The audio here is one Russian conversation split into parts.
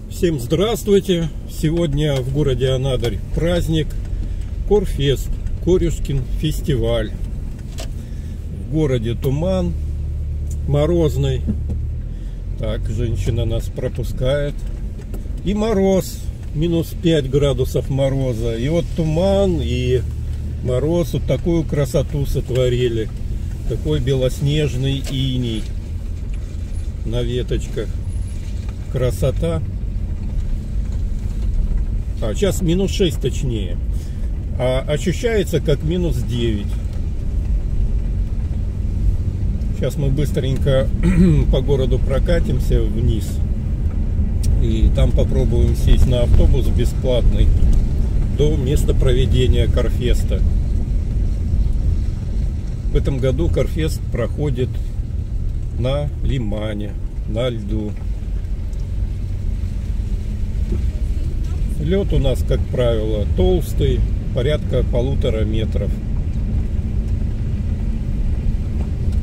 Всем здравствуйте! Сегодня в городе Анадырь праздник Корфест, Корюшкин фестиваль. В городе туман морозный. Так, женщина нас пропускает. И мороз, минус 5 градусов мороза. И вот туман и мороз вот такую красоту сотворили. Такой белоснежный иней на веточках. Красота. А сейчас минус 6 точнее. А ощущается как минус 9. Сейчас мы быстренько по городу прокатимся вниз. И там попробуем сесть на автобус бесплатный до места проведения Корфеста. В этом году Корфест проходит на Лимане, на льду. Лед у нас, как правило, толстый, порядка 1,5 метров.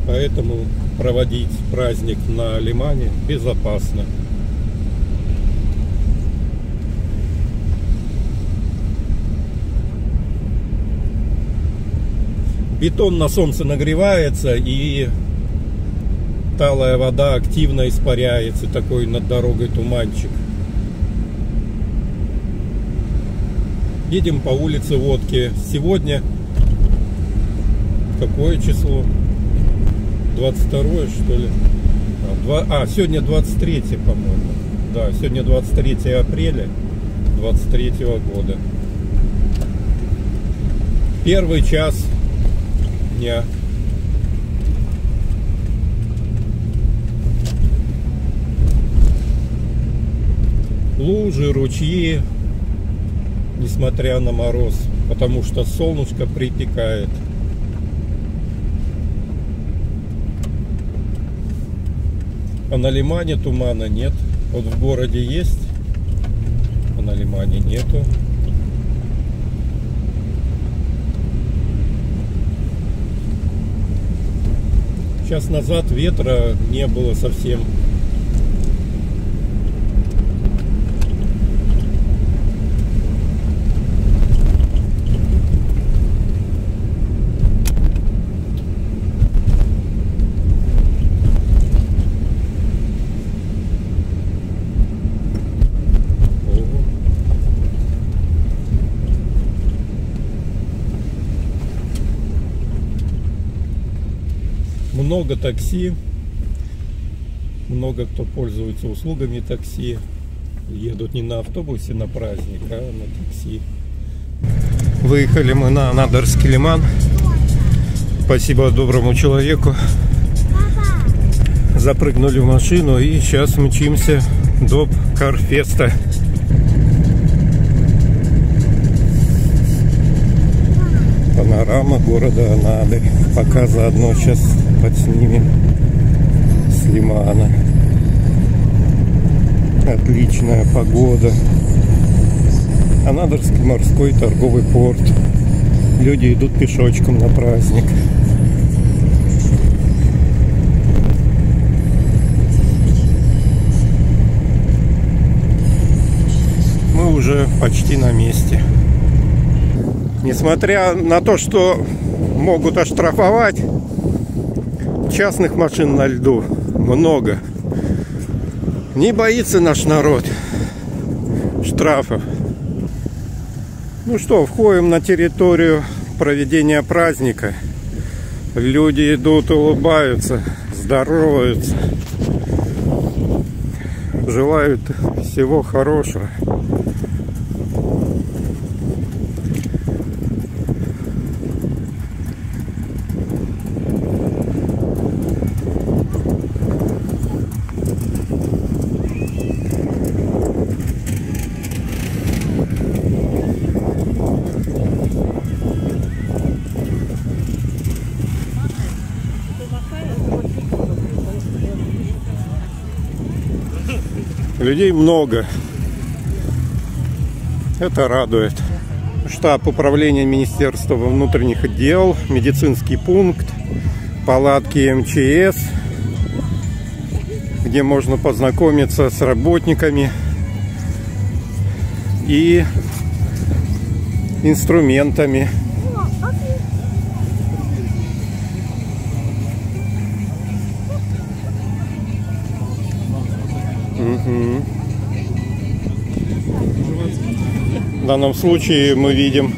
Поэтому проводить праздник на Лимане безопасно. Бетон на солнце нагревается, и талая вода активно испаряется. Такой над дорогой туманчик. Едем по улице Водки. Сегодня какое число? 22 что ли? Сегодня 23, по-моему. Да, сегодня 23 апреля 23 года. Первый час дня. Лужи, ручьи, несмотря на мороз, потому что солнышко припекает. А на Лимане тумана нет. Вот в городе есть, а на Лимане нету. Час назад ветра не было совсем. Много такси, много кто пользуется услугами такси, едут не на автобусе на праздник, а на такси. Выехали мы на Анадырский лиман. Спасибо доброму человеку. Запрыгнули в машину и сейчас мчимся до Корфеста. Панорама города Анадырь. Пока заодно сейчас подснимем с лимана. Отличная погода. Анадырский морской торговый порт. Люди идут пешочком на праздник. Мы уже почти на месте. Несмотря на то, что могут оштрафовать, частных машин на льду много. Не боится наш народ штрафов. Ну что, входим на территорию проведения праздника. Люди идут, улыбаются, здороваются. Желают всего хорошего. Людей много. Это радует. Штаб управления Министерства внутренних дел, медицинский пункт, палатки МЧС, где можно познакомиться с работниками и инструментами. Угу. В данном случае мы видим,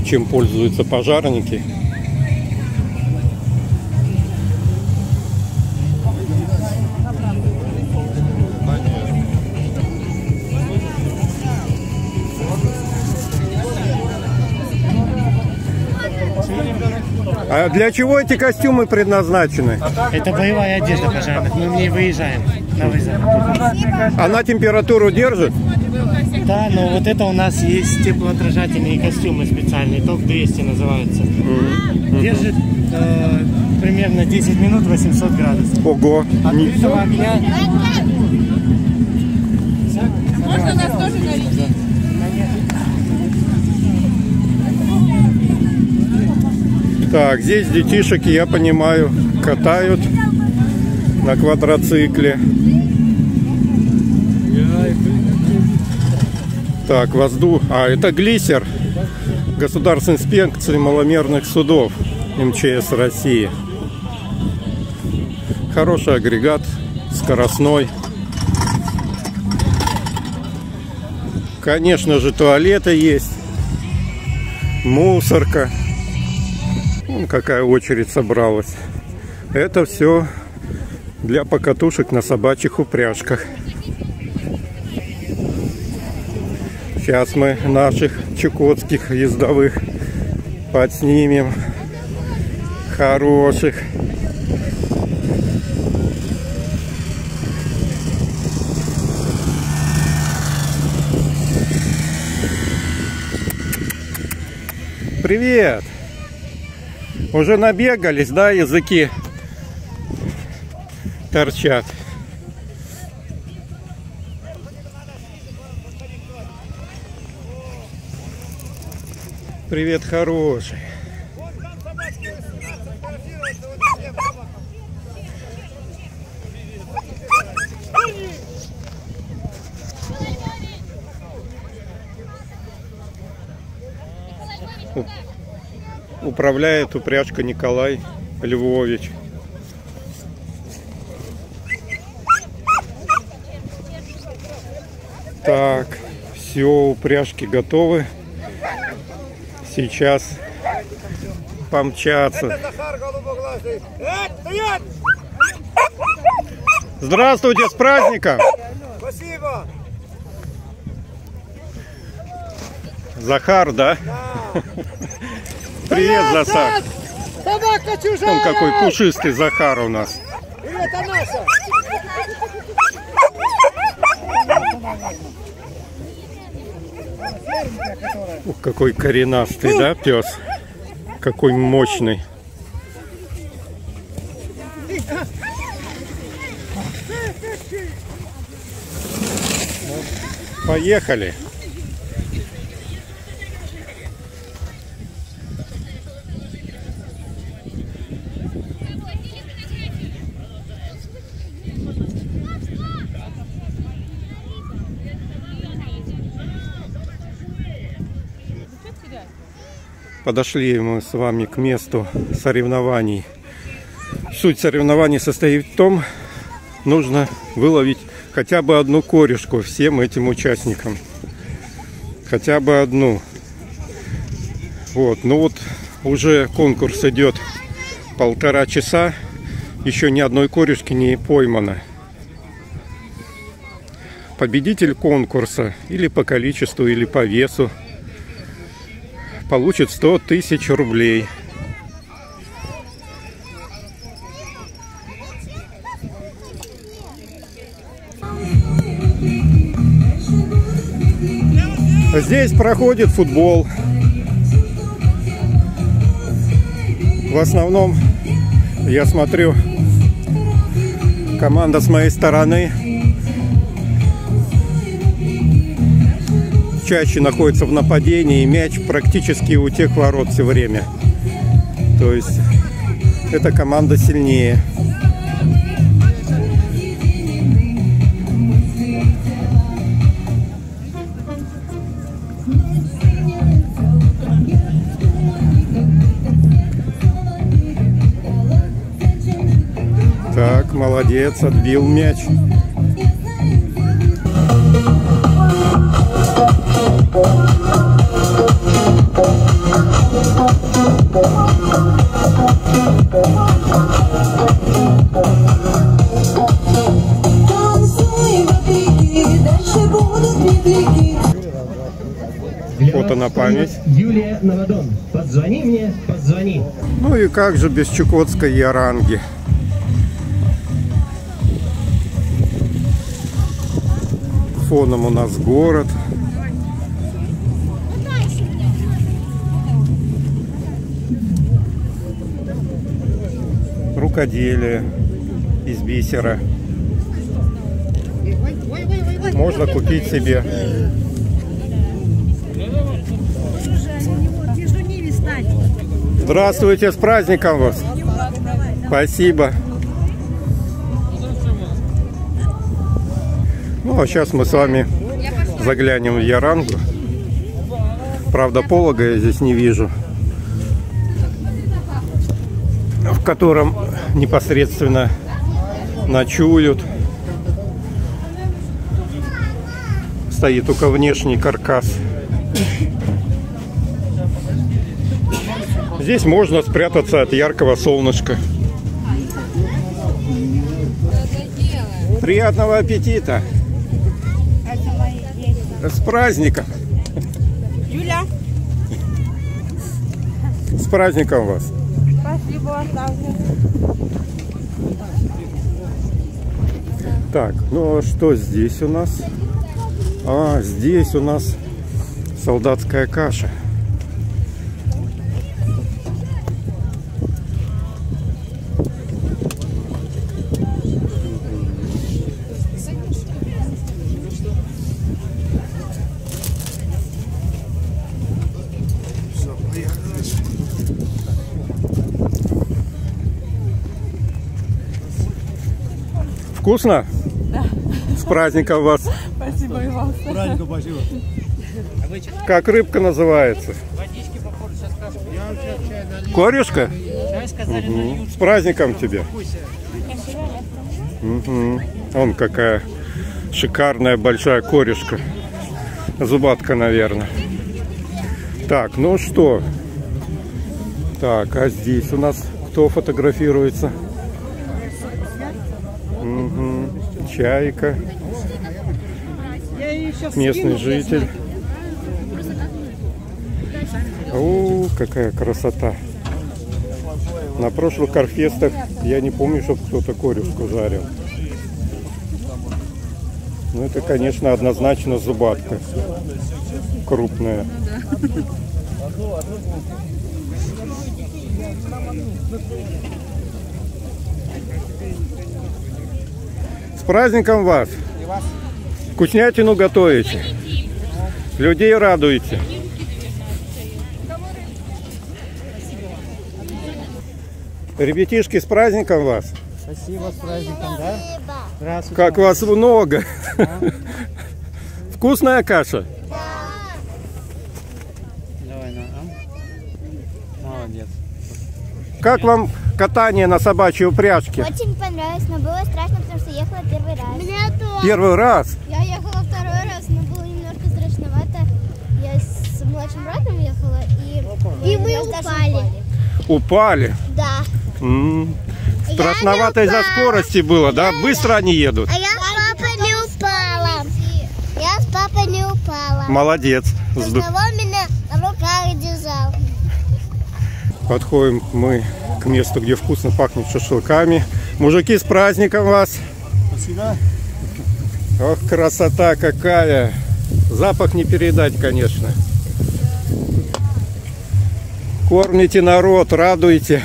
чем пользуются пожарники. А для чего эти костюмы предназначены? Это боевая одежда пожарных. Мы в ней выезжаем на вызов. Она температуру держит? Да, но вот это у нас есть теплоотражательные костюмы специальные. ТОП-200 называются. Держит примерно 10 минут 800 градусов. Ого! Открытого огня. Можно нас тоже навести? Так, здесь детишек, я понимаю, катают на квадроцикле. Так, воздух. А, это глиссер. Государственной инспекции маломерных судов МЧС России. Хороший агрегат, скоростной. Конечно же, туалеты есть. Мусорка. Вон какая очередь собралась. Это все для покатушек на собачьих упряжках. Сейчас мы наших чукотских ездовых подснимем. Хороших. Привет! Уже набегались, да, языки торчат. Привет, хороший. Управляет упряжка Николай Львович. Так, все, упряжки готовы. Сейчас помчатся. Здравствуйте, с праздником! Спасибо! Захар, да? Да. Привет, Захар! Собака чужая! Он какой пушистый Захар у нас. Это наша! Ух, какой коренастый, да, пес? Какой мощный. Поехали. Подошли мы с вами к месту соревнований. Суть соревнований состоит в том, нужно выловить хотя бы одну корешку всем этим участникам. Хотя бы одну. Вот, ну вот уже конкурс идет 1,5 часа. Еще ни одной корешки не поймано. Победитель конкурса или по количеству, или по весу получит 100 000 рублей. Здесь проходит футбол. В основном, я смотрю, команда с моей стороны чаще находится в нападении, и мяч практически у тех ворот все время. То есть эта команда сильнее. Молодец, отбил мяч. Фото на память. Юлия Новодон. Подзвони мне, подзвони. Ну и как же без чукотской яранги? Фоном у нас город. Рукоделие из бисера. Можно купить себе. Здравствуйте, с праздником вас! Спасибо! Ну а сейчас мы с вами заглянем в ярангу. Правда, полога я здесь не вижу, в котором непосредственно ночуют. Стоит только внешний каркас. Здесь можно спрятаться от яркого солнышка. Приятного аппетита! С праздником! Юля. С праздником вас! Спасибо. Так, ну а что здесь у нас? А, здесь у нас солдатская каша. Вкусно? Да. С праздником вас! Спасибо и вам. Праздника, спасибо. Как рыбка называется? Корюшка? Угу. С праздником тебя! Угу. Вон какая шикарная большая корюшка. Зубатка, наверное. Так, ну что? Так, а здесь у нас кто фотографируется? Угу. Чайка. Местный житель. О, какая красота. На прошлых карфестах я не помню, чтобы кто-то корюшку жарил. Ну, это, конечно, однозначно зубатка. Крупная. С праздником вас! Вкуснятину готовите. Людей радуете. Ребятишки, с праздником вас! Спасибо, с праздником, да? Здравствуйте. Как вас много! Вкусная каша? Давай, молодец. Как вам катание на собачьей упряжке? Очень понравилось, но было страшно, потому что ехала первый раз. Меня тоже. Первый раз? Я ехала второй раз, но было немножко страшновато. Я с младшим братом ехала, и мы упали. Упали? Да. Страшновато из-за скорости было, да? Быстро они едут. А я с папой не упала. Я с папой не упала. Молодец. Потому что он меня на руках держал. Подходим мы к месту, где вкусно пахнет шашлыками. Мужики, с праздником вас! Спасибо. Ох, красота какая! Запах не передать, конечно. Кормите народ, радуйте.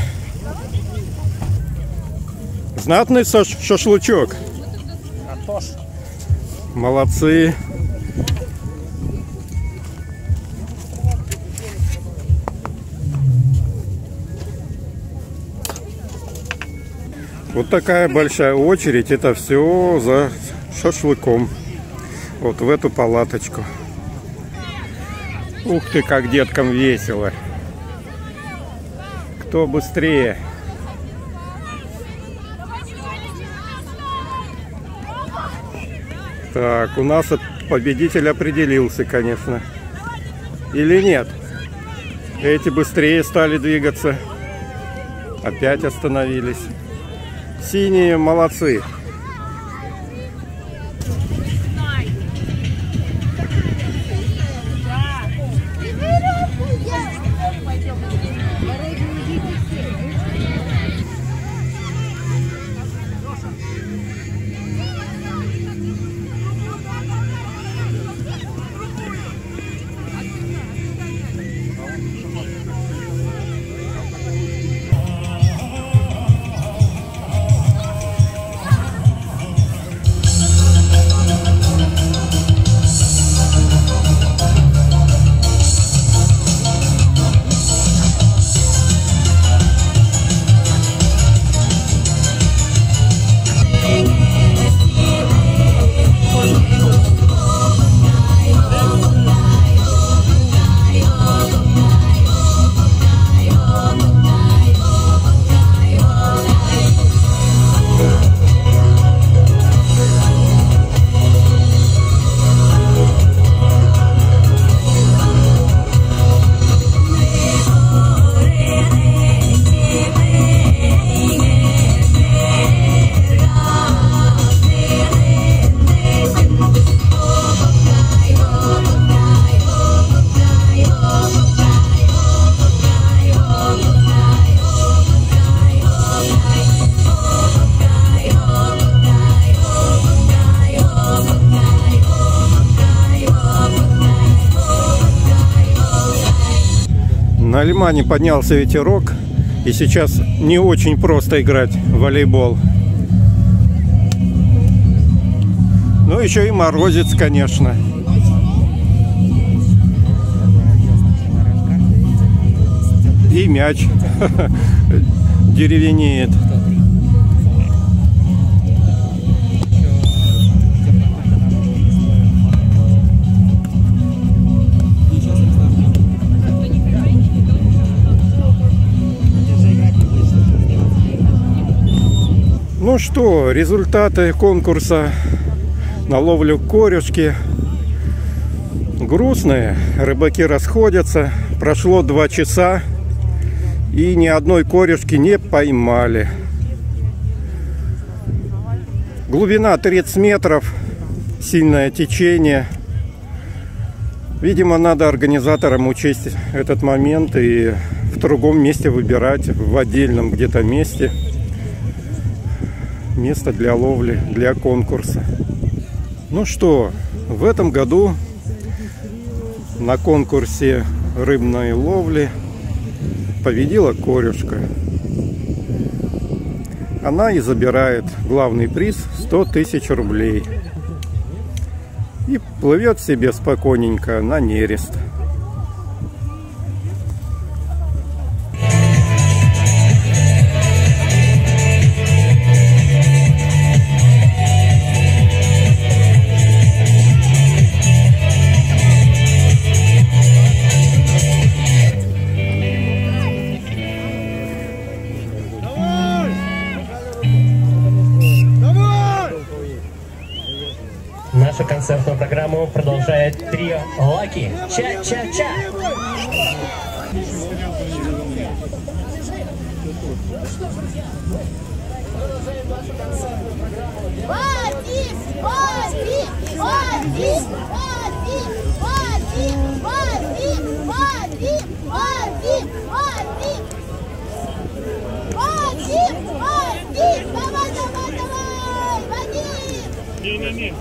Знатный шашлычок. Молодцы. Вот такая большая очередь. Это все за шашлыком. Вот в эту палаточку. Ух ты, как деткам весело. Кто быстрее? Так, у нас победитель определился, конечно. Или нет? Эти быстрее стали двигаться. Опять остановились. Синие молодцы. На Лимане поднялся ветерок, и сейчас не очень просто играть в волейбол. Ну, еще и морозец, конечно. И мяч деревенеет. Ну что, результаты конкурса на ловлю корюшки грустные. Рыбаки расходятся. Прошло 2 часа и ни одной корюшки не поймали. Глубина 30 метров, сильное течение. Видимо, надо организаторам учесть этот момент и в другом месте выбирать, в отдельном где-то месте. Место для ловли, для конкурса. Ну что, в этом году на конкурсе рыбной ловли победила корюшка. Она и забирает главный приз 100 тысяч рублей. И плывет себе спокойненько на нерест. Нашу концертную программу продолжает трио Лаки. Ча-ча-ча! Не-не-не.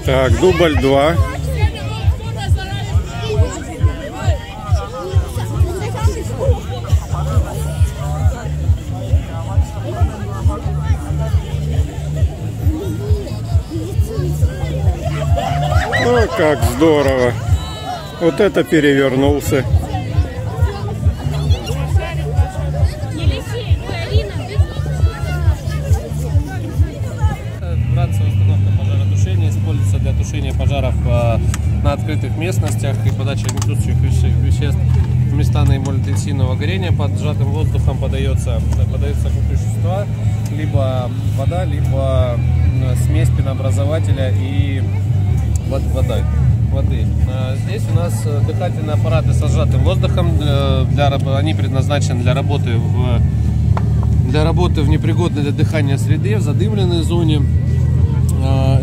Так, дубль 2. О, как здорово. Вот это перевернулся. Рация установка пожаротушения используется для тушения пожаров на открытых местностях и подачи огнетушащих веществ в места наиболее интенсивного горения. Под сжатым воздухом подаются вещества, либо вода, либо смесь пенообразователя и воды. Здесь у нас дыхательные аппараты со сжатым воздухом. Они предназначены для работы в непригодной для дыхания среде, в задымленной зоне.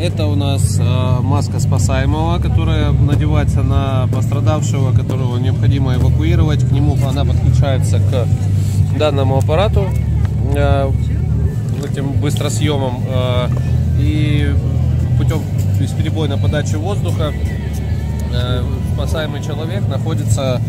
Это у нас маска спасаемого, которая надевается на пострадавшего, которого необходимо эвакуировать. К нему она подключается к данному аппарату этим быстросъемом, и путем бесперебойной подачи воздуха спасаемый человек находится,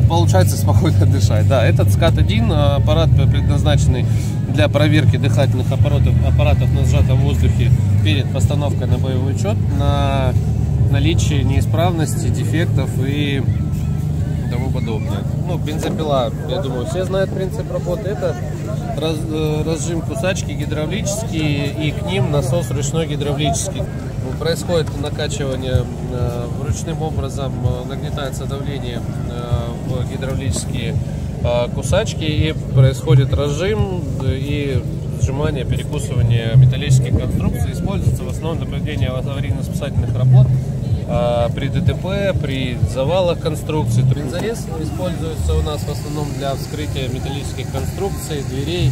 получается спокойно дышать. Да, этот СКАТ-1 аппарат предназначенный для проверки дыхательных аппаратов на сжатом воздухе перед постановкой на боевой учет на наличие неисправностей, дефектов и тому подобное. Бензопила, я думаю, все знают принцип работы. Это разжим кусачки гидравлический и к ним насос ручной гидравлический. Происходит накачивание ручным образом, нагнетается давление в гидравлические кусачки и происходит разжим и сжимание, перекусывание металлических конструкций. Используется в основном для проведения аварийно-спасательных работ при ДТП, при завалах конструкций. Бензорез используется у нас в основном для вскрытия металлических конструкций, дверей,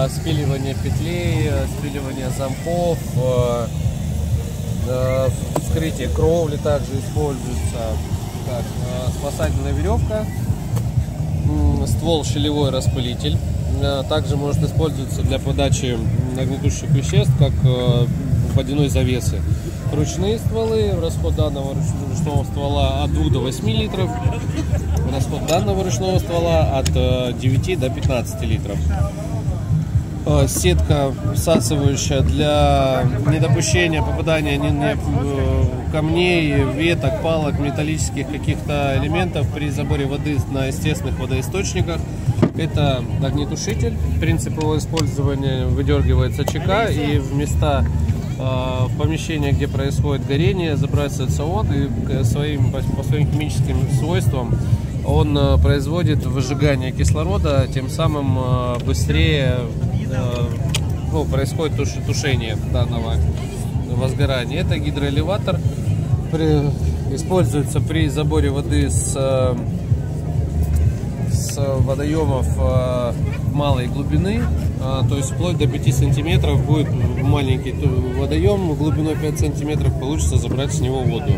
спиливания петлей, спиливания замков, вскрытие кровли также используется. Так, спасательная веревка, ствол щелевой распылитель. Также может использоваться для подачи огнетушащих веществ, как водяной завесы. Ручные стволы, расход данного ручного ствола от 2 до 8 литров, расход данного ручного ствола от 9 до 15 литров. Сетка всасывающая для недопущения попадания камней, веток, палок, металлических каких-то элементов при заборе воды на естественных водоисточниках. Это огнетушитель. Принцип его использования: выдергивается ЧК, и в места, в помещении, где происходит горение, забрасывается он, и по своим химическим свойствам он производит выжигание кислорода, тем самым быстрее происходит тушение данного возгорания. Это гидроэлеватор, используется при заборе воды с водоемов малой глубины, то есть вплоть до 5 сантиметров будет маленький водоем, глубиной 5 сантиметров, получится забрать с него воду.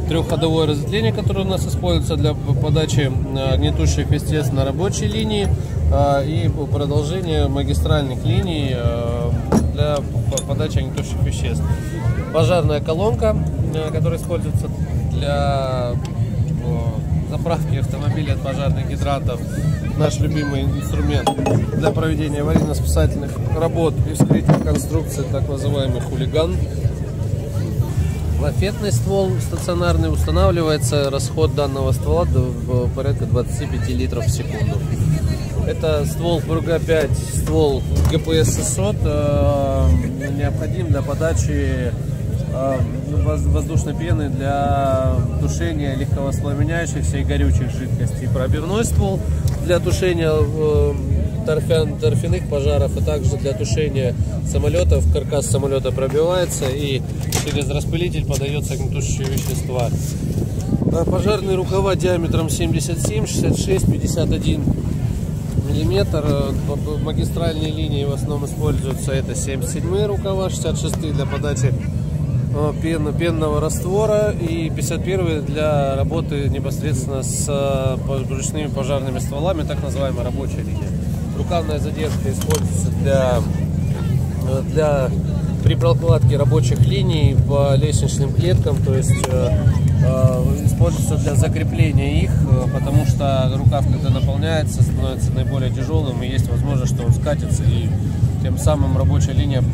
Трехходовое разветвление, которое у нас используется для подачи огнетушащих веществ на рабочей линии, и продолжение магистральных линий для подачи огнетушащих веществ. Пожарная колонка, которая используется для заправки автомобиля от пожарных гидрантов. Наш любимый инструмент для проведения аварийно-спасательных работ и вскрытия конструкции, так называемый хулиган. Лафетный ствол стационарный, устанавливается расход данного ствола до порядка 25 литров в секунду. Это ствол Пурга 5, ствол ГПС 600, необходим для подачи воздушной пены для тушения легковоспламеняющихся и горючих жидкостей. Пробивной ствол для тушения торфяных пожаров, и также для тушения самолетов. Каркас самолета пробивается и через распылитель подается огнетушащие вещества. Пожарные рукава диаметром 77, 66, 51 миллиметр. Магистральные линии в основном используются это 77 рукава, 66 для подачи пенного раствора и 51 для работы непосредственно с ручными пожарными стволами, так называемая рабочая линия. Рукавная задержка используется для при прокладке рабочих линий по лестничным клеткам, то есть используется для закрепления их, потому что рукав, когда наполняется, становится наиболее тяжелым, и есть возможность, что он скатится, и тем самым рабочая линия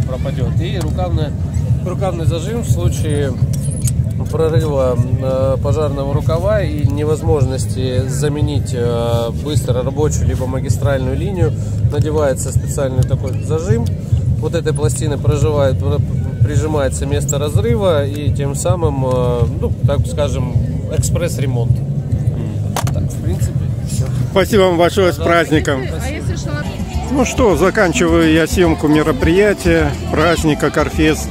пропадет. И рукавный зажим в случае прорыва пожарного рукава и невозможности заменить быстро рабочую либо магистральную линию, надевается специальный такой зажим. Вот этой пластины прижимается место разрыва, и тем самым, ну, так скажем, экспресс-ремонт. Так, в принципе, все. Спасибо вам большое, с праздником. Ну что, заканчиваю я съемку мероприятия праздника Карфест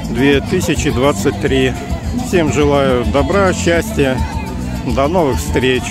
2023. Всем желаю добра, счастья, до новых встреч.